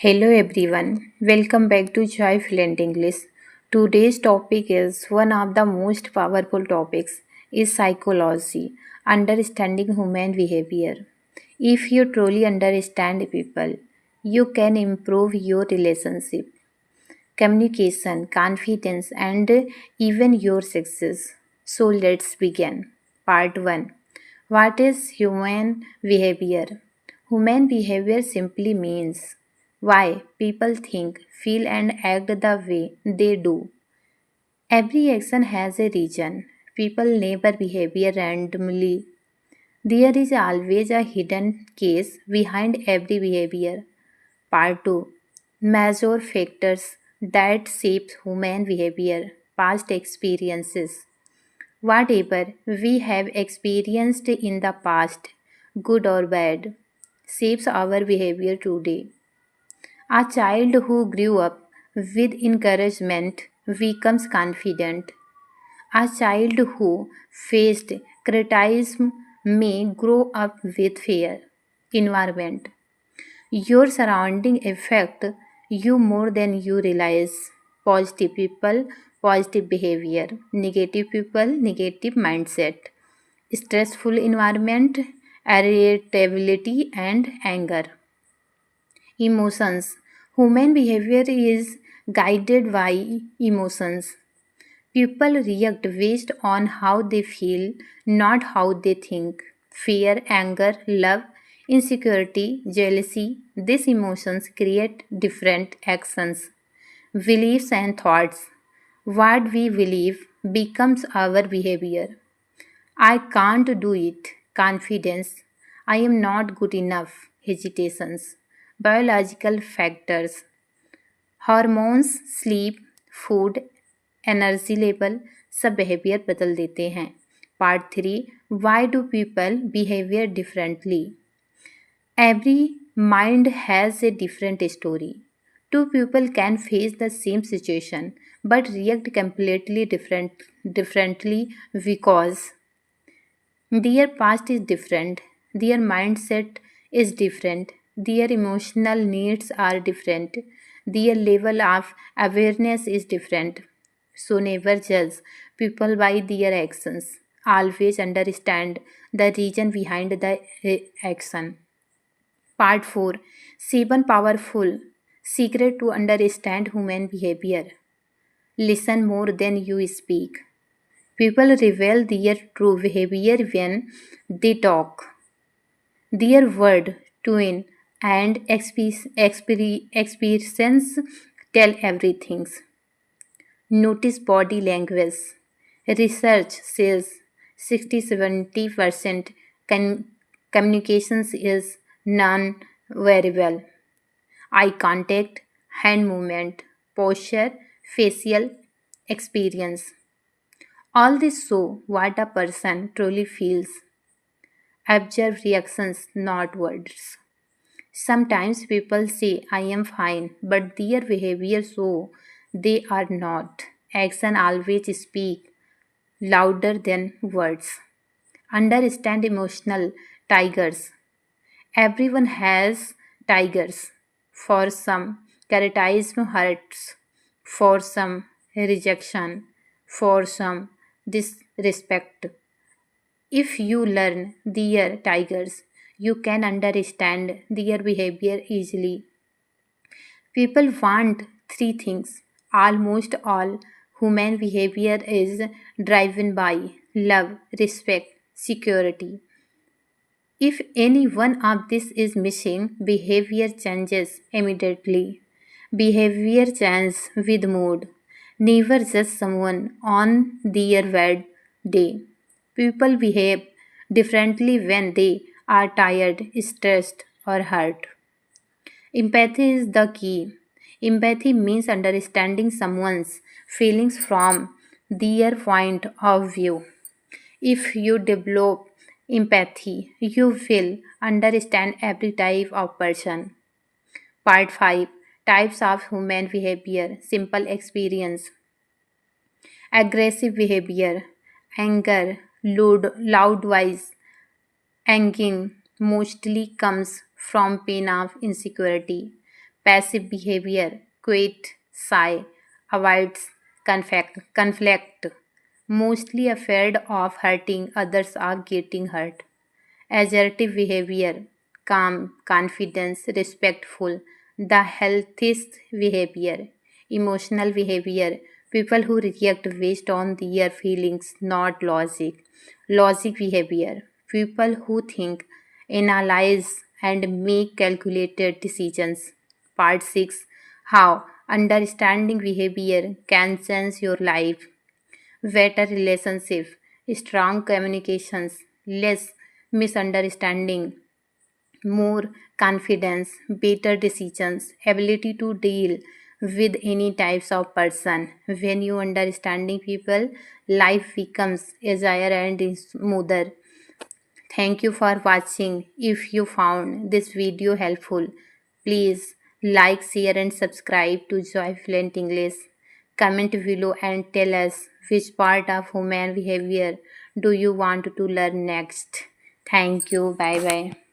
Hello everyone, welcome back to Joyful and English. Today's topic is one of the most powerful topics is psychology, understanding human behavior. If you truly understand people, you can improve your relationship, communication, confidence and even your success. So let's begin. Part 1. What is human behavior? Human behavior simply means why people think, feel, and act the way they do. Every action has a reason. People never behave randomly. There is always a hidden case behind every behavior. Part 2. Major factors that shape human behavior. Past experiences. Whatever we have experienced in the past, good or bad, shapes our behavior today. A child who grew up with encouragement becomes confident. A child who faced criticism may grow up with fear. Environment. Your surrounding affect you more than you realize. Positive people, positive behavior. Negative people, negative mindset. Stressful environment, irritability and anger. Emotions. Human behavior is guided by emotions. People react based on how they feel, not how they think. Fear, anger, love, insecurity, jealousy, these emotions create different actions, beliefs, and thoughts. What we believe becomes our behavior. I can't do it. Confidence. I am not good enough. Hesitations. Biological factors. Hormones sleep food energy level सब behaviour बदल देते हैं. Part 3. Why do people behaviour differently. Every mind has a different story. Two people can face the same situation but react completely differently because their past is different, their mindset is different, their emotional needs are different, their level of awareness is different. So never judge people by their actions. Always understand the reason behind the action. Part 4. 7 Powerful Secret to Understand Human Behavior. Listen more than you speak. People reveal their true behavior when they talk. Their word, tone, and experience tell everything. Notice body language. Research says 60-70% communications is non-verbal. Eye contact, hand movement, posture, facial experience. All this show what a person truly feels. Observe reactions, not words. Sometimes people say, I am fine, but their behavior show they are not. Action always speak louder than words. Understand emotional tigers. Everyone has tigers. For some, criticism hurts. For some, rejection. For some, disrespect. If you learn their tigers, you can understand their behavior easily. People want three things. Almost all human behavior is driven by love, respect, security. If any one of this is missing, behavior changes immediately. Behavior changes with mood. Never judge someone on their bad day. People behave differently when they are tired, stressed, or hurt. Empathy is the key. Empathy means understanding someone's feelings from their point of view. If you develop empathy, you will understand every type of person. Part 5. Types of human behavior. Simple experience. Aggressive behavior. Anger, loud voice, angering mostly comes from pain of insecurity. Passive behavior, quiet, shy, avoids conflict, mostly afraid of hurting others or getting hurt. Assertive behavior, calm, confidence, respectful, the healthiest behavior. Emotional behavior, people who react based on their feelings, not logic. Logic behavior, people who think, analyze, and make calculated decisions. Part 6. How understanding behavior can change your life. Better relationship, strong communications, less misunderstanding, more confidence, better decisions, ability to deal with any types of person. When you understanding people, life becomes easier and smoother. Thank you for watching. If you found this video helpful, please like, share and subscribe to Joyfluent English. Comment below and tell us which part of human behavior do you want to learn next. Thank you. Bye bye.